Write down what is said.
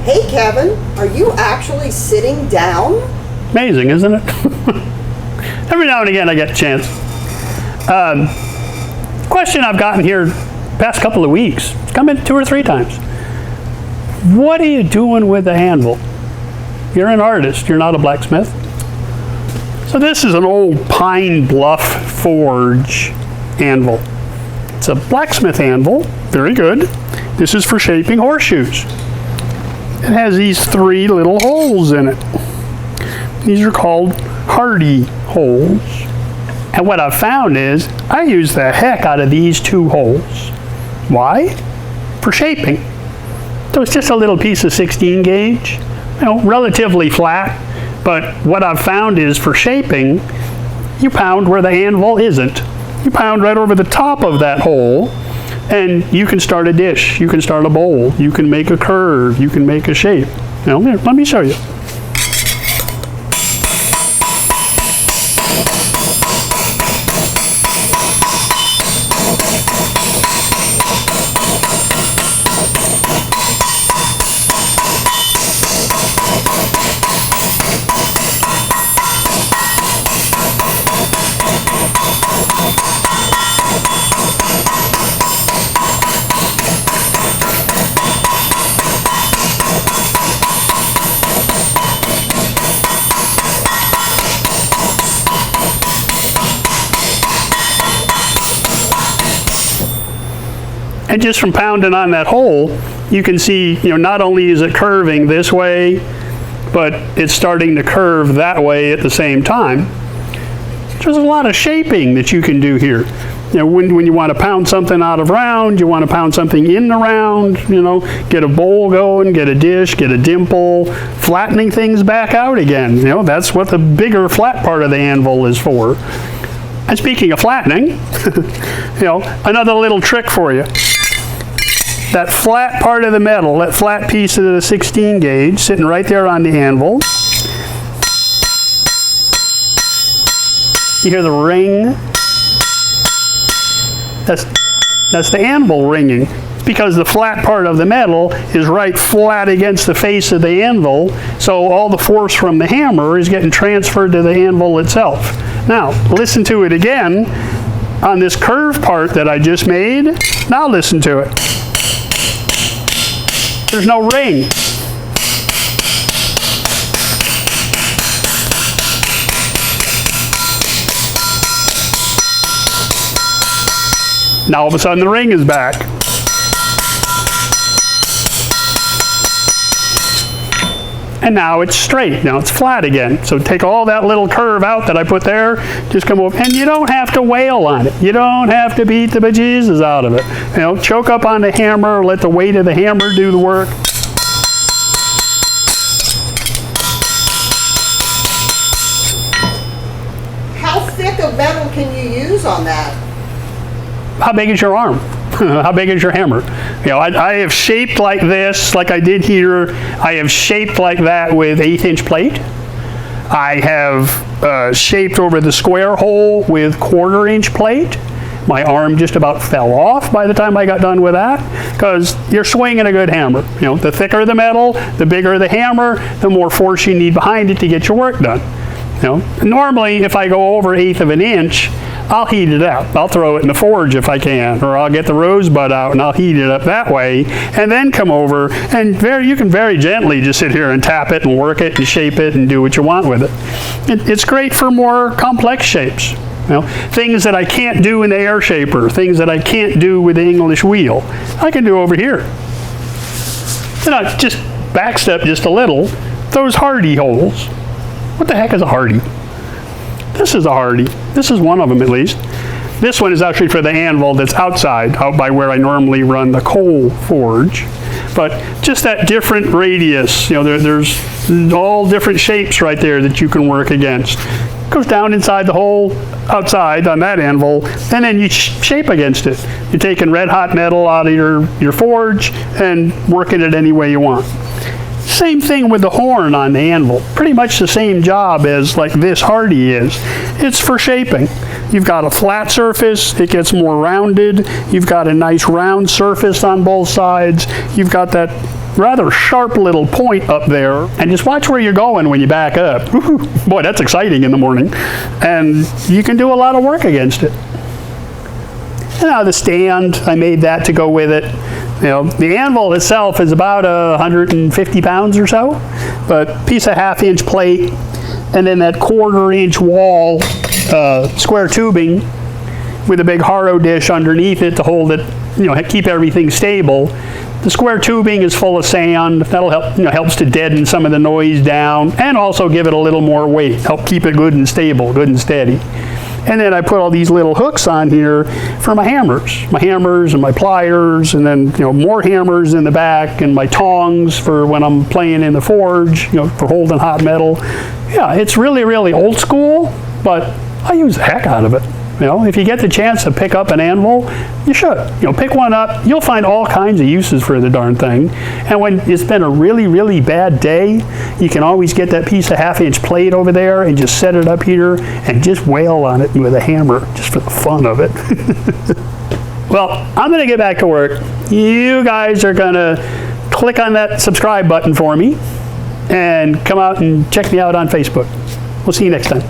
Hey Kevin, are you actually sitting down? Amazing, isn't it? Every now and again I get a chance. Question I've gotten here past couple of weeks. It's come in 2 or 3 times. What are you doing with the anvil? You're an artist, you're not a blacksmith. So this is an old Pine Bluff Forge anvil. It's a blacksmith anvil, very good. This is for shaping horseshoes. It has these 3 little holes in it. These are called hardie holes. And what I've found is I use the heck out of these 2 holes. Why? For shaping. So it's just a little piece of 16 gauge, relatively flat, but what I've found is for shaping, you pound where the anvil isn't. You pound right over the top of that hole, and you can start a dish, you can start a bowl, you can make a curve, you can make a shape. Here, let me show you. And just from pounding on that hole, you can see, not only is it curving this way, but it's starting to curve that way at the same time. There's a lot of shaping that you can do here. When you want to pound something out of round, you want to pound something in the round, get a bowl going, get a dish, get a dimple, flattening things back out again. That's what the bigger flat part of the anvil is for. And speaking of flattening, another little trick for you. That flat part of the metal, that flat piece of the 16 gauge sitting right there on the anvil. You hear the ring? That's the anvil ringing. It's because the flat part of the metal is right flat against the face of the anvil, so all the force from the hammer is getting transferred to the anvil itself. Now, listen to it again on this curved part that I just made. Now listen to it. There's no ring. Now all of a sudden the ring is back. And now it's straight. Now it's flat again. So take all that little curve out that I put there, just come over, and you don't have to wail on it. You don't have to beat the bejesus out of it. Choke up on the hammer, let the weight of the hammer do the work. How thick of metal can you use on that? How big is your arm? How big is your hammer? I have shaped like this, like I did here. I have shaped like that with 1/8" plate. I have shaped over the square hole with 1/4" plate. My arm just about fell off by the time I got done with that, because you're swinging a good hammer. The thicker the metal, the bigger the hammer, the more force you need behind it to get your work done. Normally, if I go over 1/8 inch, I'll heat it up. I'll throw it in the forge if I can, or I'll get the rosebud out and I'll heat it up that way, and then come over and you can very gently just sit here and tap it and work it and shape it and do what you want with it. It's great for more complex shapes. Things that I can't do in the air shaper, things that I can't do with the English wheel, I can do over here. Just backstep just a little, those hardie holes. What the heck is a hardie? This is a hardie. This is one of them at least. This one is actually for the anvil that's outside, out by where I normally run the coal forge. But just that different radius, there's all different shapes right there that you can work against. It goes down inside the hole outside on that anvil, and then you shape against it. You're taking red hot metal out of your forge and working it any way you want. Same thing with the horn on the anvil. Pretty much the same job as like this hardie is. It's for shaping. You've got a flat surface, it gets more rounded. You've got a nice round surface on both sides. You've got that rather sharp little point up there, and just watch where you're going when you back up. Boy, that's exciting in the morning, and you can do a lot of work against it. And now the stand, I made that to go with it. You know, the anvil itself is about 150 pounds or so, but piece of 1/2-inch plate, and then that 1/4-inch wall square tubing with a big harrow dish underneath it to hold it, you know, keep everything stable. The square tubing is full of sand. That'll help, you know, helps to deaden some of the noise down, and also give it a little more weight, help keep it good and stable, good and steady. And then I put all these little hooks on here for my hammers and my pliers, and then, you know, more hammers in the back, and my tongs for when I'm playing in the forge, you know, for holding hot metal. Yeah, it's really, really old school, but I use the heck out of it. You know, if you get the chance to pick up an anvil, you should. You know, pick one up. You'll find all kinds of uses for the darn thing. And when it's been a really, really bad day, you can always get that piece of 1/2-inch plate over there and just set it up here and just wail on it with a hammer, just for the fun of it. Well, I'm going to get back to work. You guys are going to click on that subscribe button for me and come out and check me out on Facebook. We'll see you next time.